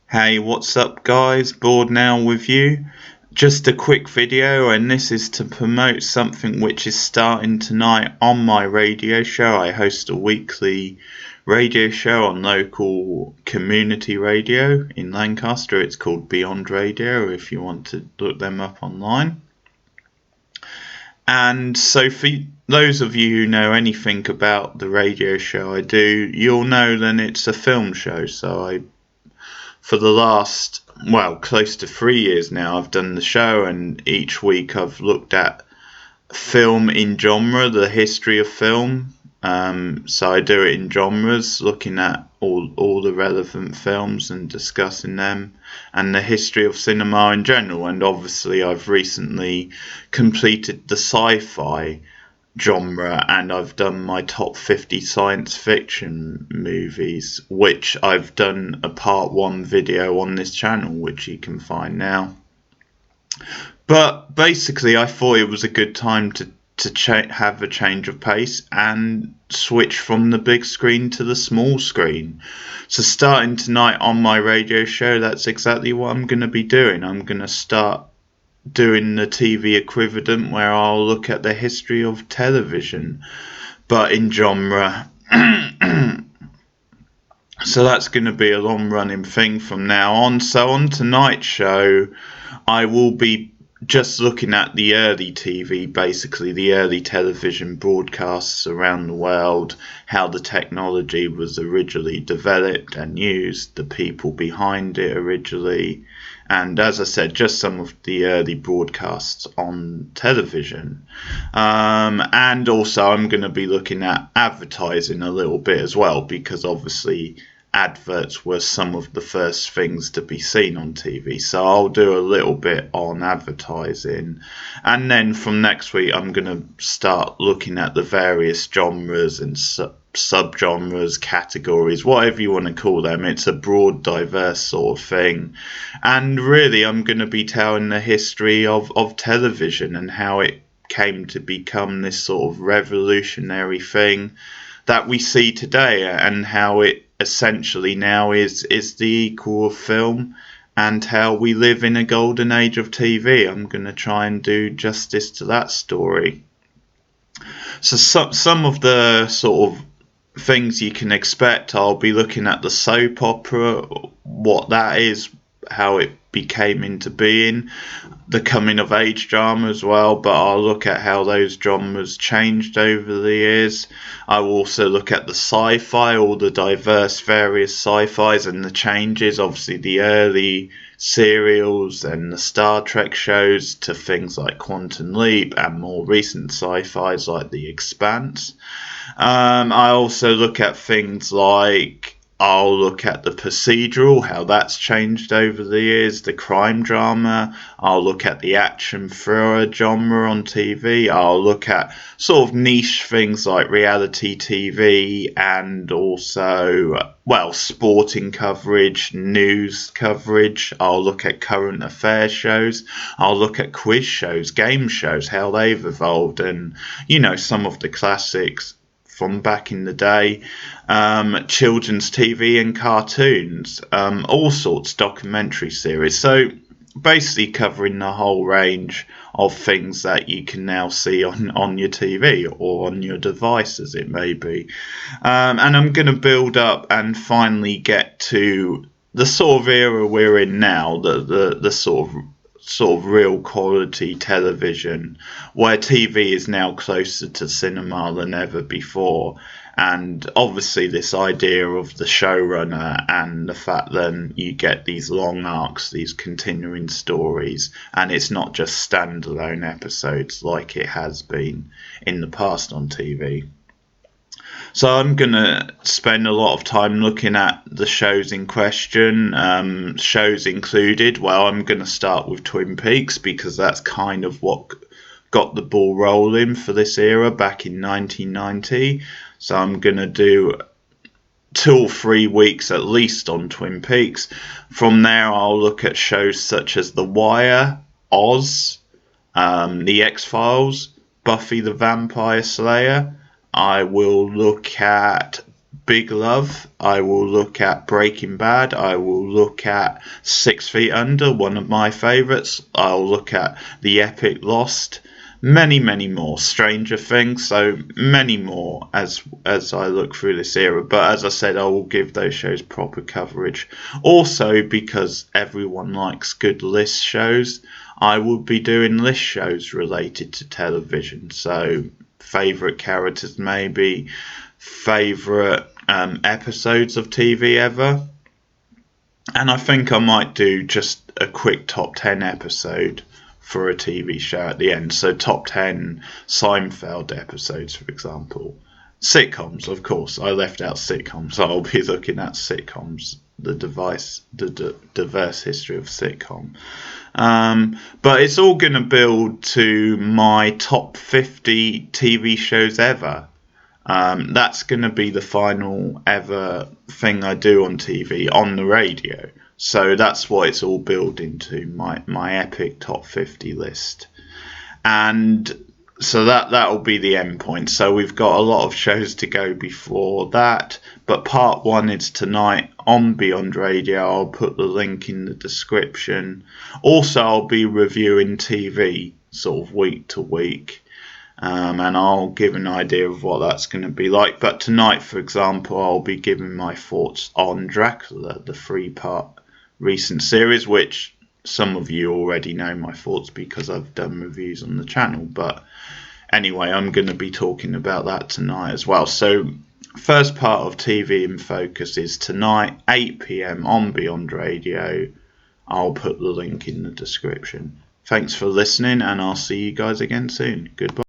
Hey, what's up, guys? Bored now with you? Just a quick video, and this is to promote something which is starting tonight on my radio show. I host a weekly radio show on local community radio in Lancaster. It's called Beyond Radio if you want to look them up online. And so, for those of you who know anything about the radio show I do, you'll know that it's a film show. For the last, close to 3 years now, I've done the show, and each week I've looked at film in genre, the history of film. So I do it in genres, looking at all the relevant films and discussing them, and the history of cinema in general. And obviously, I've recently completed the sci-fi genre, and I've done my top 50 science fiction movies, which I've done a part 1 video on this channel, which you can find now. But basically, I thought it was a good time to have a change of pace and switch from the big screen to the small screen. So starting tonight on my radio show, that's exactly what I'm going to be doing. I'm going to start doing the TV equivalent, where I'll look at the history of television, but in genre. So that's going to be a long running thing from now on. So on tonight's show, I will be just looking at the early TV, basically the early television broadcasts around the world, how the technology was originally developed and used, the people behind it originally, and as I said, just some of the early broadcasts on television. And also I'm going to be looking at advertising a little bit as well, because obviously adverts were some of the first things to be seen on TV. So I'll do a little bit on advertising, and then from next week I'm going to start looking at the various genres and subgenres, categories, whatever you want to call them. It's a broad, diverse sort of thing, and really I'm going to be telling the history of television and how it came to become this sort of revolutionary thing that we see today, and how it essentially now is the equal of film, and how we live in a golden age of TV. I'm going to try and do justice to that story. So some of the sort of things you can expect, I'll be looking at the soap opera, what that is, how it became into being, the coming of age drama as well, but I'll look at how those dramas changed over the years. I will also look at the sci-fi, all the diverse various sci-fis and the changes, obviously the early serials and the Star Trek shows to things like Quantum Leap, and more recent sci-fis like The Expanse. I also look at things like, I'll look at the procedural, how that's changed over the years, the crime drama. I'll look at the action thriller genre on TV. I'll look at sort of niche things like reality TV, and also, sporting coverage, news coverage. I'll look at current affairs shows. I'll look at quiz shows, game shows, how they've evolved, and, some of the classics from back in the day, children's TV and cartoons, all sorts, documentary series. So basically covering the whole range of things that you can now see on your TV or on your device, as it may be. And I'm going to build up and finally get to the sort of era we're in now, the sort of real quality television, where TV is now closer to cinema than ever before. And obviously this idea of the showrunner, and the fact that you get these long arcs, these continuing stories, and it's not just standalone episodes like it has been in the past on TV. So I'm going to spend a lot of time looking at the shows in question, shows included. Well, I'm going to start with Twin Peaks, because that's kind of what got the ball rolling for this era back in 1990. So I'm going to do 2 or 3 weeks at least on Twin Peaks. From there, I'll look at shows such as The Wire, Oz, The X-Files, Buffy the Vampire Slayer. I will look at Big Love. I will look at Breaking Bad. I will look at 6 Feet Under, one of my favourites. I'll look at the epic Lost. Many, many more. Stranger Things. So many more as I look through this era. But as I said, I will give those shows proper coverage. Also, because everyone likes good list shows, I will be doing list shows related to television. So favourite characters, maybe favourite episodes of TV ever, and I think I might do just a quick top 10 episode for a TV show at the end. So top 10 Seinfeld episodes, for example. Sitcoms, of course. I left out sitcoms, so I'll be looking at sitcoms, the diverse history of sitcom. But it's all going to build to my top 50 TV shows ever. That's going to be the final ever thing I do on TV, on the radio. So that's what it's all building to, my epic top 50 list. And so that'll be the end point. So we've got a lot of shows to go before that. But part 1 is tonight on Beyond Radio. I'll put the link in the description. Also, I'll be reviewing TV sort of week to week. And I'll give an idea of what that's going to be like. But tonight, for example, I'll be giving my thoughts on Dracula, the 3-part recent series, which some of you already know my thoughts because I've done reviews on the channel. But anyway, I'm going to be talking about that tonight as well. So first part of TV in Focus is tonight, 8 PM on Beyond Radio. I'll put the link in the description. Thanks for listening, and I'll see you guys again soon. Goodbye.